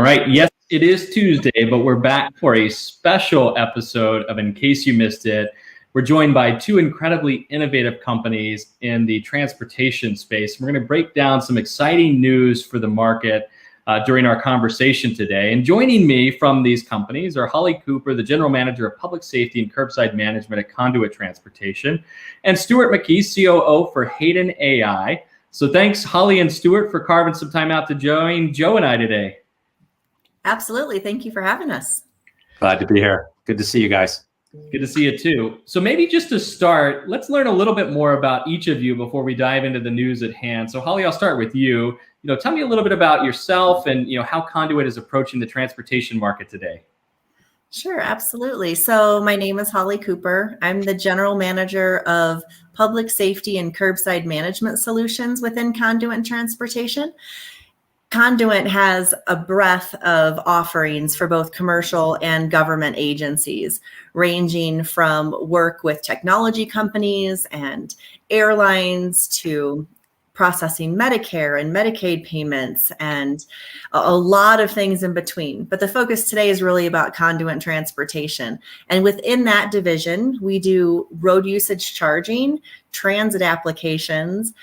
right. Yes, it is Tuesday, but we're back for a special episode of In Case You Missed It. We're joined by two incredibly innovative companies in the transportation space. We're going to break down some exciting news for the market during our conversation today. And joining me from these companies are Holly Cooper, the General Manager of Public Safety and Curbside Management at Conduent Transportation, and Stuart McKee, COO for Hayden AI. So thanks, Holly and Stuart, for carving some time out to join Joe and I today. Absolutely. Thank you for having us. Glad to be here. Good to see you guys. Good to see you too. So maybe just to start, let's learn a little bit more about each of you before we dive into the news at hand. So Holly, I'll start with you. Tell me a little bit about yourself and how Conduent is approaching the transportation market today. Sure, absolutely. So my name is Holly Cooper. I'm the General Manager of Public Safety and Curbside Management Solutions within Conduent Transportation. Conduent has a breadth of offerings for both commercial and government agencies, ranging from work with technology companies and airlines to processing Medicare and Medicaid payments and a lot of things in between. But the focus today is really about Conduent Transportation. And within that division, we do road usage charging, transit applications,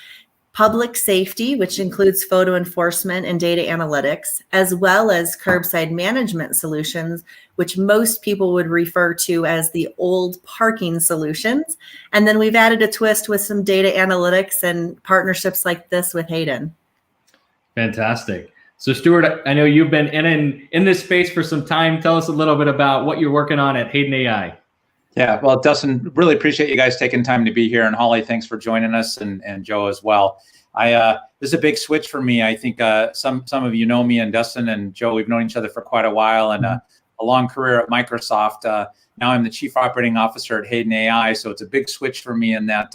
public safety, which includes photo enforcement and data analytics, as well as curbside management solutions, which most people would refer to as the old parking solutions. And then we've added a twist with some data analytics and partnerships like this with Hayden. Fantastic. So Stuart, I know you've been in this space for some time. Tell us a little bit about what you're working on at Hayden AI. Yeah, well, Dustin, really appreciate you guys taking time to be here. And Holly, thanks for joining us, and Joe as well. This is a big switch for me. I think some of you know me, and Dustin and Joe, we've known each other for quite a while, and a long career at Microsoft. Now I'm the Chief Operating Officer at Hayden AI, so it's a big switch for me in that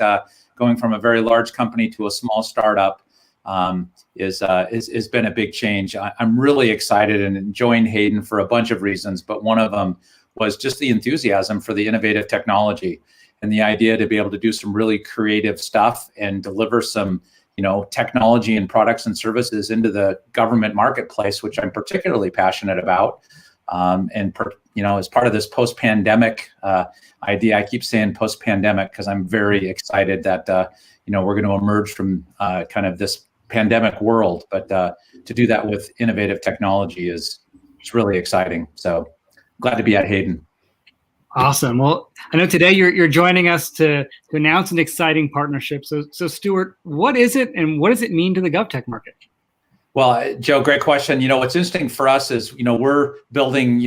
going from a very large company to a small startup has been a big change. I'm really excited and enjoying Hayden for a bunch of reasons, but one of them was just the enthusiasm for the innovative technology and the idea to be able to do some really creative stuff and deliver some, technology and products and services into the government marketplace, which I'm particularly passionate about. As part of this post-pandemic idea, I keep saying post-pandemic because I'm very excited that, we're going to emerge from kind of this pandemic world. But to do that with innovative technology it's really exciting. So glad to be at Hayden. Awesome. Well, I know today you're joining us to announce an exciting partnership. So Stuart, what is it and what does it mean to the GovTech market? Well, Joe, great question. What's interesting for us is, we're building,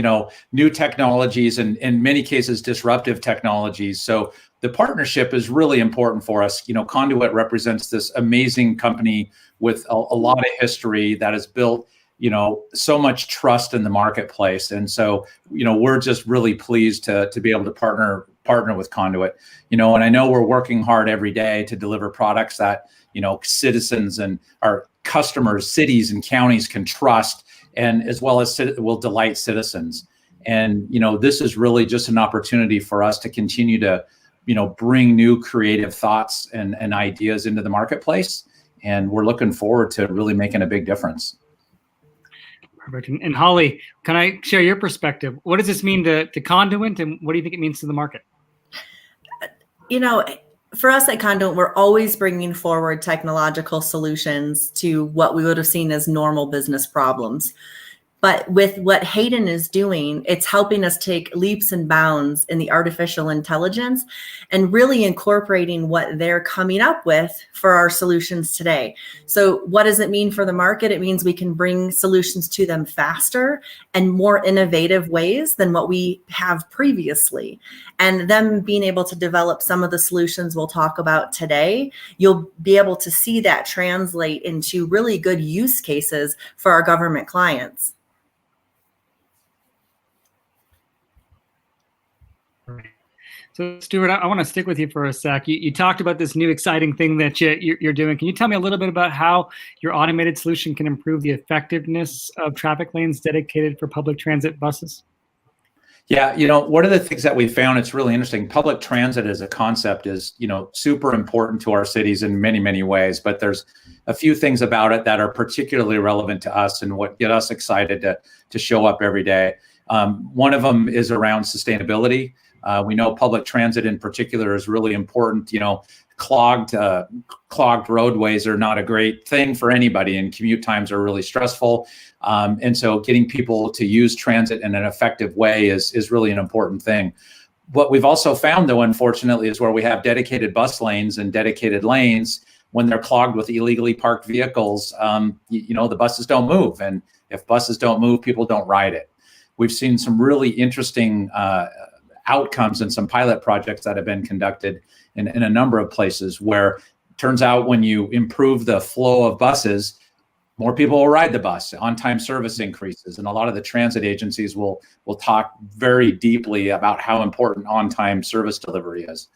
new technologies and in many cases disruptive technologies. So the partnership is really important for us. Conduent represents this amazing company with a lot of history that has built so much trust in the marketplace. And so, we're just really pleased to be able to partner with Conduent, and I know we're working hard every day to deliver products that, citizens and our customers, cities and counties can trust, and as well as will delight citizens. And, this is really just an opportunity for us to continue to, bring new creative thoughts and ideas into the marketplace. And we're looking forward to really making a big difference. Perfect. And Holly, can I share your perspective? What does this mean to Conduent, and what do you think it means to the market? For us at Conduent, we're always bringing forward technological solutions to what we would have seen as normal business problems. But with what Hayden is doing, it's helping us take leaps and bounds in the artificial intelligence and really incorporating what they're coming up with for our solutions today. So what does it mean for the market? It means we can bring solutions to them faster and more innovative ways than what we have previously. And them being able to develop some of the solutions we'll talk about today, you'll be able to see that translate into really good use cases for our government clients. So Stuart, I want to stick with you for a sec. You talked about this new exciting thing that you're doing. Can you tell me a little bit about how your automated solution can improve the effectiveness of traffic lanes dedicated for public transit buses? Yeah, one of the things that we found, it's really interesting. Public transit as a concept is, super important to our cities in many, many ways, but there's a few things about it that are particularly relevant to us and what get us excited to show up every day. One of them is around sustainability. We know public transit in particular is really important. Clogged roadways are not a great thing for anybody, and commute times are really stressful. And so getting people to use transit in an effective way is really an important thing. What we've also found, though, unfortunately, is where we have dedicated bus lanes and dedicated lanes, when they're clogged with illegally parked vehicles, the buses don't move. And if buses don't move, people don't ride it. We've seen some really interesting outcomes in some pilot projects that have been conducted in a number of places, where it turns out when you improve the flow of buses, more people will ride the bus, on-time service increases. And a lot of the transit agencies will talk very deeply about how important on-time service delivery is.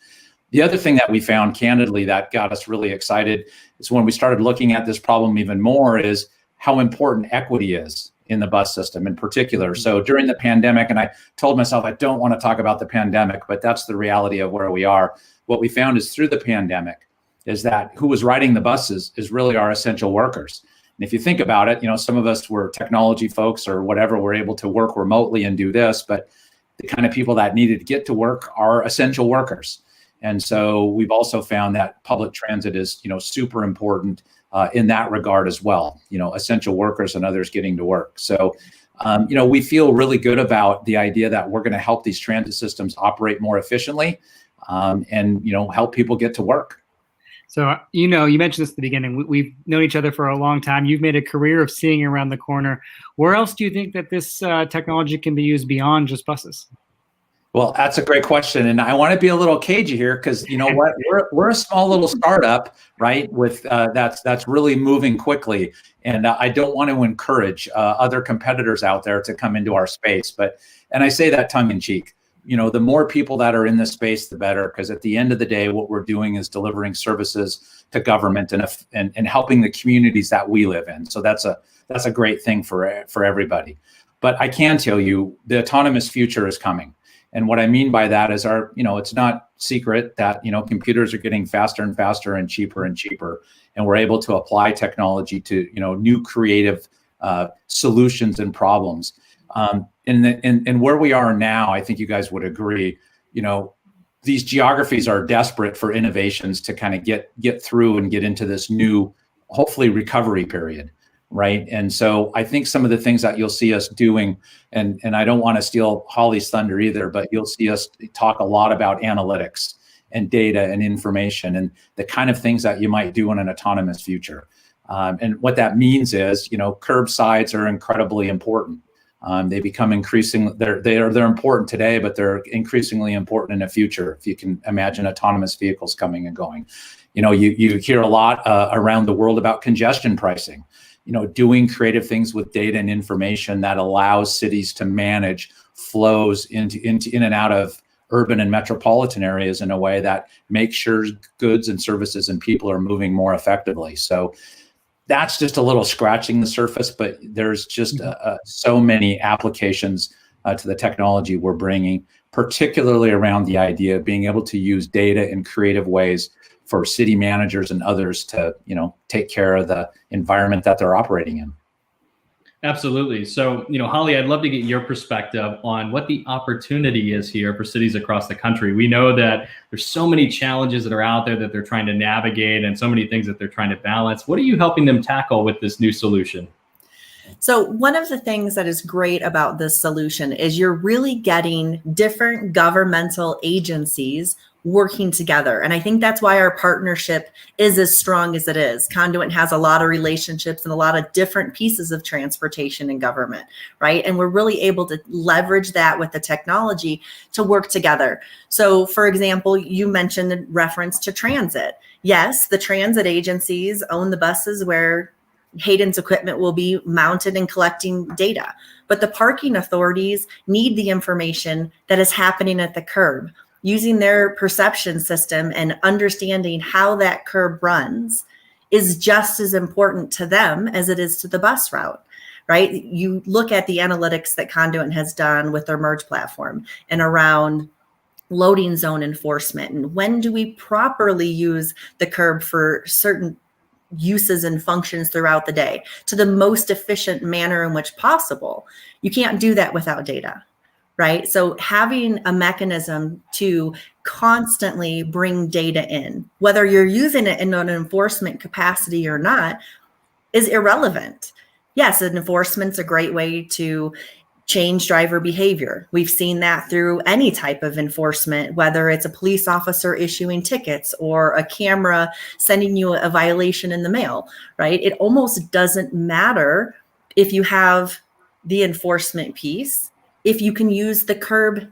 The other thing that we found, candidly, that got us really excited is when we started looking at this problem even more, is how important equity is in the bus system in particular. So during the pandemic, and I told myself I don't want to talk about the pandemic, but that's the reality of where we are. What we found is through the pandemic is that who was riding the buses is really our essential workers. And if you think about it, some of us were technology folks or whatever, were able to work remotely and do this, but the kind of people that needed to get to work are essential workers. And so we've also found that public transit is, super important in that regard as well, essential workers and others getting to work. So, we feel really good about the idea that we're going to help these transit systems operate more efficiently and, help people get to work. So, you mentioned this at the beginning. We've known each other for a long time. You've made a career of seeing around the corner. Where else do you think that this technology can be used beyond just buses? Well, that's a great question. And I want to be a little cagey here because you know what? We're a small little startup, right? With that's really moving quickly. And I don't want to encourage other competitors out there to come into our space. And I say that tongue in cheek. The more people that are in this space, the better, because at the end of the day, what we're doing is delivering services to government and helping the communities that we live in. So that's a great thing for everybody. But I can tell you the autonomous future is coming. And what I mean by that is it's not secret that, computers are getting faster and faster and cheaper, and we're able to apply technology to, new creative solutions and problems. And where we are now, I think you guys would agree, these geographies are desperate for innovations to kind of get through and get into this new, hopefully, recovery period. Right. And so I think some of the things that you'll see us doing, and I don't want to steal Holly's thunder either, but you'll see us talk a lot about analytics and data and information and the kind of things that you might do in an autonomous future. And what that means is, curbsides are incredibly important. They become they're important today, but they're increasingly important in the future. If you can imagine autonomous vehicles coming and going, you hear a lot around the world about congestion pricing. Doing creative things with data and information that allows cities to manage flows in and out of urban and metropolitan areas in a way that makes sure goods and services and people are moving more effectively. So that's just a little scratching the surface, but there's just so many applications to the technology we're bringing, particularly around the idea of being able to use data in creative ways for city managers and others to, take care of the environment that they're operating in. Absolutely. So, Holly, I'd love to get your perspective on what the opportunity is here for cities across the country. We know that there's so many challenges that are out there that they're trying to navigate and so many things that they're trying to balance. What are you helping them tackle with this new solution? So one of the things that is great about this solution is you're really getting different governmental agencies working together. And I think that's why our partnership is as strong as it is. Conduent has a lot of relationships and a lot of different pieces of transportation and government, right? And we're really able to leverage that with the technology to work together. So for example, you mentioned the reference to transit. Yes, the transit agencies own the buses where Hayden's equipment will be mounted and collecting data, but the parking authorities need the information that is happening at the curb. Using their perception system and understanding how that curb runs is just as important to them as it is to the bus route, right? You look at the analytics that Conduent has done with their merge platform and around loading zone enforcement, and when do we properly use the curb for certain uses and functions throughout the day to the most efficient manner in which possible. You can't do that without data, right? So having a mechanism to constantly bring data in, whether you're using it in an enforcement capacity or not, is irrelevant. Yes, enforcement's a great way to change driver behavior. We've seen that through any type of enforcement, whether it's a police officer issuing tickets or a camera sending you a violation in the mail, right? It almost doesn't matter if you have the enforcement piece, if you can use the curb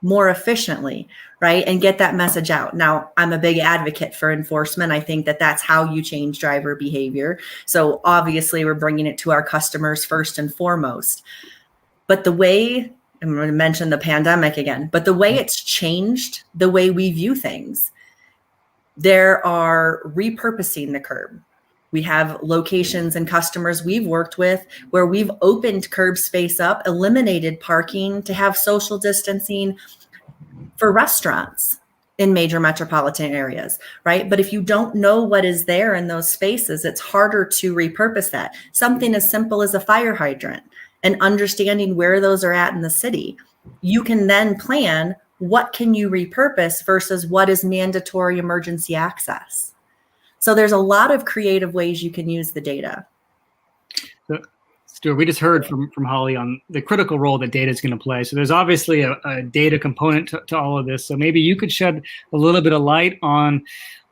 more efficiently, right? And get that message out. Now, I'm a big advocate for enforcement. I think that that's how you change driver behavior. So obviously we're bringing it to our customers first and foremost. But the way, I'm going to mention the pandemic again, but the way it's changed the way we view things, there are repurposing the curb. We have locations and customers we've worked with where we've opened curb space up, eliminated parking to have social distancing for restaurants in major metropolitan areas, right? But if you don't know what is there in those spaces, it's harder to repurpose that. Something as simple as a fire hydrant and understanding where those are at in the city, you can then plan what can you repurpose versus what is mandatory emergency access. So there's a lot of creative ways you can use the data. Stuart, we just heard from Holly on the critical role that data is going to play. So there's obviously a data component to all of this. So maybe you could shed a little bit of light on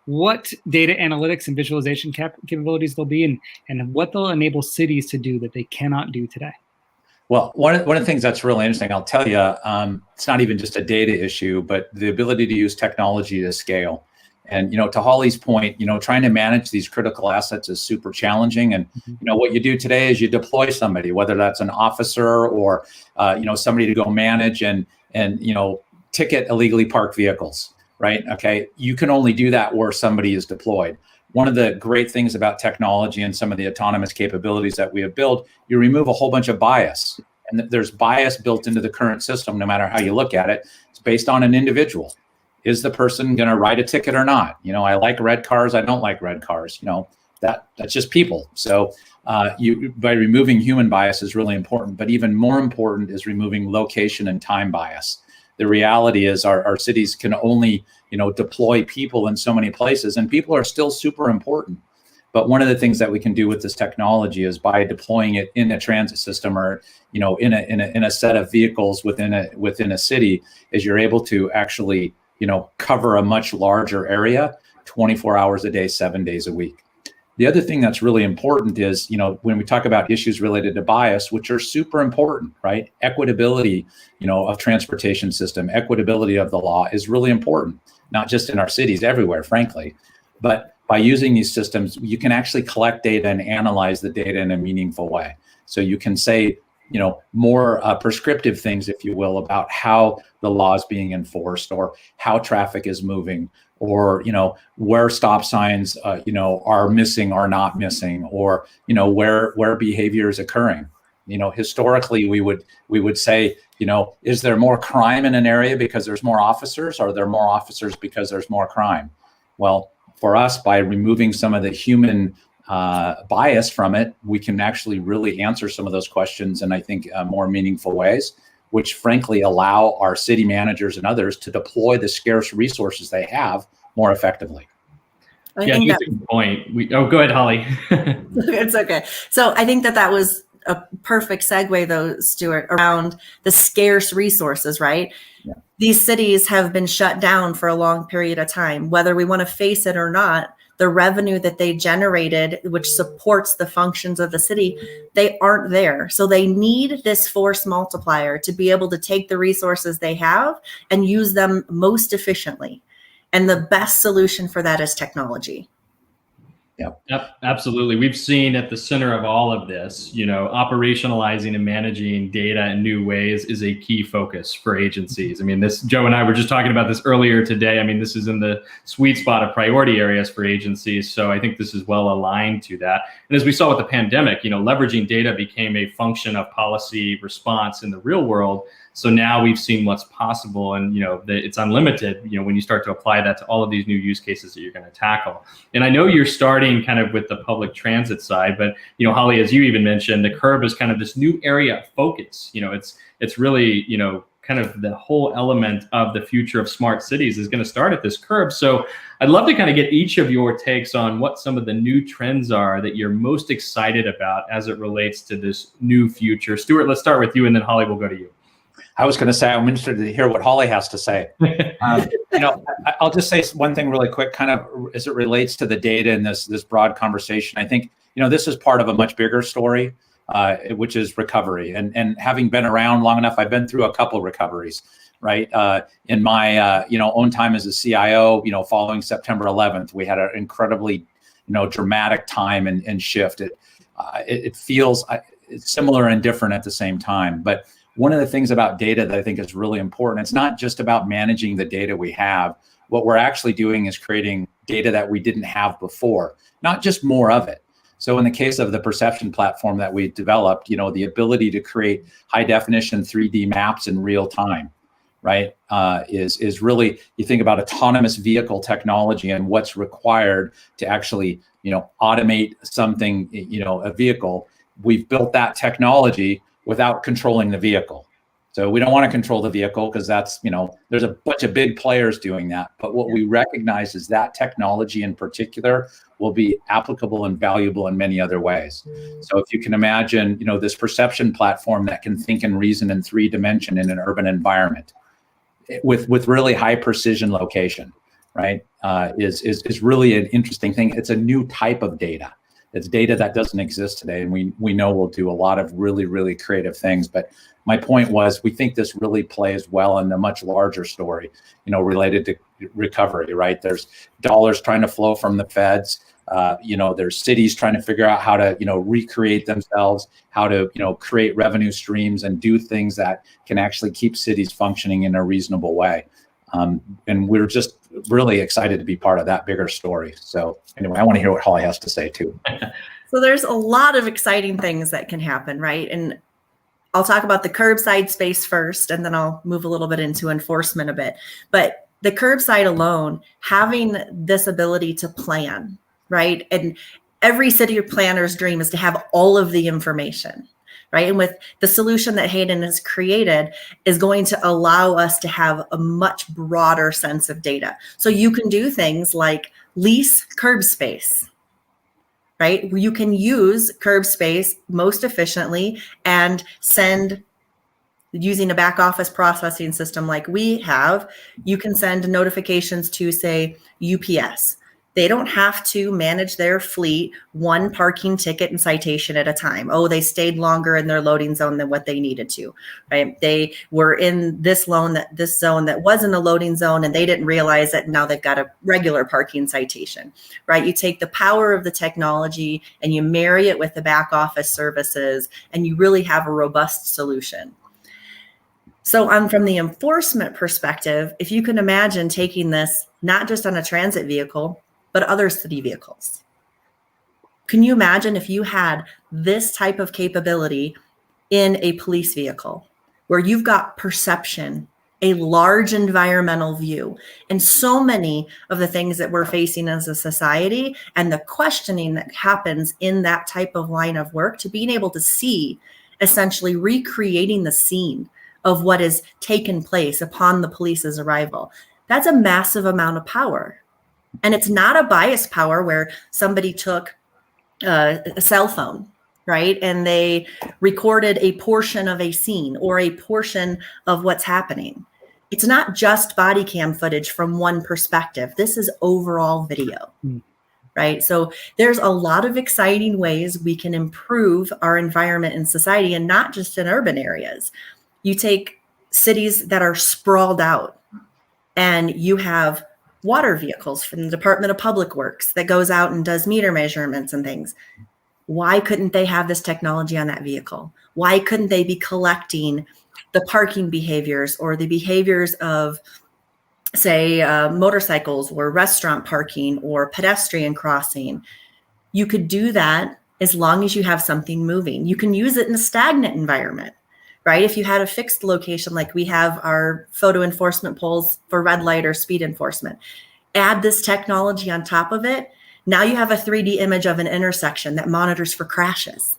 what data analytics and visualization capabilities there'll be and what they'll enable cities to do that they cannot do today. Well, one of the things that's really interesting, I'll tell you, it's not even just a data issue, but the ability to use technology to scale. And, to Holly's point, trying to manage these critical assets is super challenging. And, what you do today is you deploy somebody, whether that's an officer or, somebody to go manage and ticket illegally parked vehicles, right? Okay. You can only do that where somebody is deployed. One of the great things about technology and some of the autonomous capabilities that we have built, you remove a whole bunch of bias. And there's bias built into the current system, no matter how you look at it. It's based on an individual. Is the person going to write a ticket or not? I like red cars. I don't like red cars. That's just people. So by removing human bias is really important. But even more important is removing location and time bias. The reality is our cities can only deploy people in so many places, and people are still super important. But one of the things that we can do with this technology is by deploying it in a transit system or in a set of vehicles within a city, is you're able to actually cover a much larger area 24 hours a day, 7 days a week. The other thing that's really important is, when we talk about issues related to bias, which are super important, right? Equitability, of transportation system, equitability of the law is really important, not just in our cities, everywhere, frankly. But by using these systems, you can actually collect data and analyze the data in a meaningful way. So you can say, more prescriptive things, if you will, about how the law is being enforced or how traffic is moving, or where stop signs are missing or not missing, or where behavior is occurring. Historically we would say, is there more crime in an area because there's more officers, or are there more officers because there's more crime? Well, for us, by removing some of the human bias from it, we can actually really answer some of those questions in, I think, more meaningful ways, which frankly allow our city managers and others to deploy the scarce resources they have more effectively. Yeah, that's a good point. Go ahead, Holly. It's okay. So I think that was a perfect segue, though, Stuart, around the scarce resources, right? Yeah. These cities have been shut down for a long period of time, whether we want to face it or not. The revenue that they generated, which supports the functions of the city, they aren't there. So they need this force multiplier to be able to take the resources they have and use them most efficiently. And the best solution for that is technology. Yep, absolutely. We've seen at the center of all of this, operationalizing and managing data in new ways is a key focus for agencies. I mean, Joe and I were just talking about this earlier today. I mean, this is in the sweet spot of priority areas for agencies. So I think this is well aligned to that. And as we saw with the pandemic, leveraging data became a function of policy response in the real world. So now we've seen what's possible, and it's unlimited. When you start to apply that to all of these new use cases that you're going to tackle. And I know you're starting kind of with the public transit side, but Holly, as you even mentioned, the curb is kind of this new area of focus. It's really kind of the whole element of the future of smart cities is going to start at this curb. So I'd love to kind of get each of your takes on what some of the new trends are that you're most excited about as it relates to this new future. Stuart, let's start with you, and then Holly, we'll go to you. I was going to say, I'm interested to hear what Holly has to say. I'll just say one thing really quick, kind of as it relates to the data in this broad conversation. I think, this is part of a much bigger story, which is recovery. And having been around long enough, I've been through a couple recoveries, right? In my, own time as a CIO, following September 11th, we had an incredibly, dramatic time and shift. It feels it's similar and different at the same time. But one of the things about data that I think is really important, it's not just about managing the data we have. What we're actually doing is creating data that we didn't have before, not just more of it. So in the case of the perception platform that we developed, the ability to create high definition 3D maps in real time, right, is really, you think about autonomous vehicle technology and what's required to actually, automate something, a vehicle. We've built that technology without controlling the vehicle. So we don't want to control the vehicle because that's, there's a bunch of big players doing that. But what we recognize is that technology in particular will be applicable and valuable in many other ways. So if you can imagine, this perception platform that can think and reason in 3 dimension in an urban environment with really high precision location, right, is really an interesting thing. It's a new type of data. It's data that doesn't exist today, and we know we'll do a lot of really, really creative things. But my point was, we think this really plays well in the much larger story, related to recovery, right? There's dollars trying to flow from the feds. There's cities trying to figure out how to, recreate themselves, how to, create revenue streams and do things that can actually keep cities functioning in a reasonable way. And we're just really excited to be part of that bigger story. So anyway, I want to hear what Holly has to say too. So there's a lot of exciting things that can happen, right? And I'll talk about the curbside space first, and then I'll move a little bit into enforcement a bit. But the curbside alone, having this ability to plan, right? And every city planner's dream is to have all of the information, right? And with the solution that Hayden has created is going to allow us to have a much broader sense of data. So you can do things like lease curb space, right? You can use curb space most efficiently and send, using a back office processing system like we have, you can send notifications to, say, UPS. They don't have to manage their fleet one parking ticket and citation at a time. Oh, they stayed longer in their loading zone than what they needed to, right? They were in this zone that wasn't a loading zone, and they didn't realize that now they've got a regular parking citation, right? You take the power of the technology and you marry it with the back office services, and you really have a robust solution. So from the enforcement perspective, if you can imagine taking this not just on a transit vehicle, but other city vehicles. Can you imagine if you had this type of capability in a police vehicle where you've got perception, a large environmental view, and so many of the things that we're facing as a society and the questioning that happens in that type of line of work, to being able to see, essentially recreating the scene of what has taken place upon the police's arrival. That's a massive amount of power. And it's not a bias power where somebody took a cell phone, right, and they recorded a portion of a scene or a portion of what's happening. It's not just body cam footage from one perspective. This is overall video, right? So there's a lot of exciting ways we can improve our environment and society, and not just in urban areas. You take cities that are sprawled out, and you have water vehicles from the Department of Public Works that goes out and does meter measurements and things. Why couldn't they have this technology on that vehicle? Why couldn't they be collecting the parking behaviors or the behaviors of, say, motorcycles or restaurant parking or pedestrian crossing? You could do that as long as you have something moving. You can use it in a stagnant environment, right? If you had a fixed location, like we have our photo enforcement poles for red light or speed enforcement, add this technology on top of it. Now you have a 3D image of an intersection that monitors for crashes,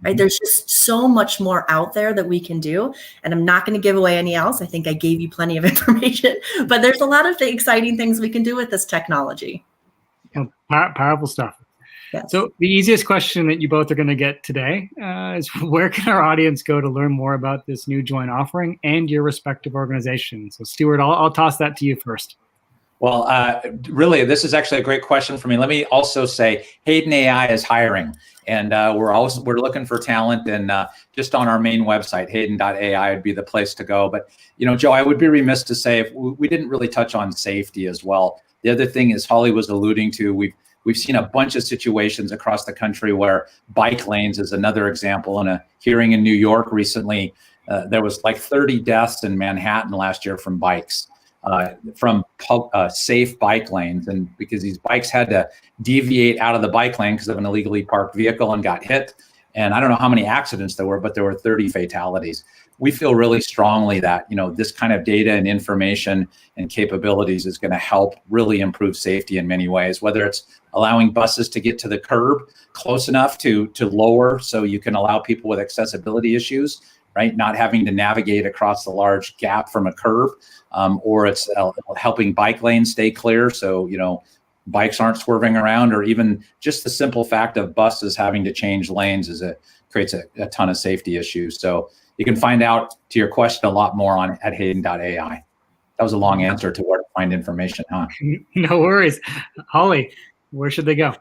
right? There's just so much more out there that we can do. And I'm not going to give away any else. I think I gave you plenty of information, but there's a lot of exciting things we can do with this technology. Powerful stuff. Yes. So the easiest question that you both are going to get today is, where can our audience go to learn more about this new joint offering and your respective organizations? So Stuart, I'll toss that to you first. Well, really, this is actually a great question for me. Let me also say, Hayden AI is hiring, and we're looking for talent. And just on our main website, Hayden.ai would be the place to go. But Joe, I would be remiss to say if we didn't really touch on safety as well. The other thing is, Holly was alluding to, we've seen a bunch of situations across the country where bike lanes is another example. In a hearing in New York recently, there was like 30 deaths in Manhattan last year from bikes. From safe bike lanes, and because these bikes had to deviate out of the bike lane because of an illegally parked vehicle and got hit. And I don't know how many accidents there were, but there were 30 fatalities. We feel really strongly that this kind of data and information and capabilities is going to help really improve safety in many ways, whether it's allowing buses to get to the curb close enough to lower so you can allow people with accessibility issues, right, not having to navigate across the large gap from a curb, or it's helping bike lanes stay clear so bikes aren't swerving around, or even just the simple fact of buses having to change lanes creates a ton of safety issues. So you can find out, to your question, a lot more at Hayden.ai. That was a long answer to where to find information, huh? No worries. Holly, where should they go?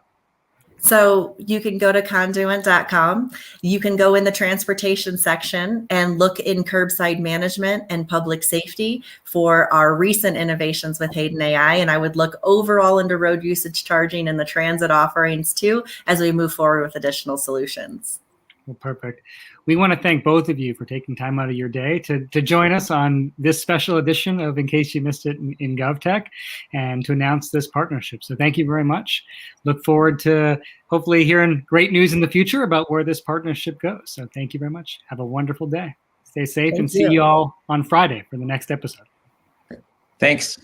So you can go to conduent.com. You can go in the transportation section and look in curbside management and public safety for our recent innovations with Hayden AI. And I would look overall into road usage charging and the transit offerings too, as we move forward with additional solutions. Well, perfect. We want to thank both of you for taking time out of your day to join us on this special edition of In Case You Missed It in GovTech, and to announce this partnership. So thank you very much. Look forward to hopefully hearing great news in the future about where this partnership goes. So thank you very much. Have a wonderful day. Stay safe and see you all on Friday for the next episode. Thanks.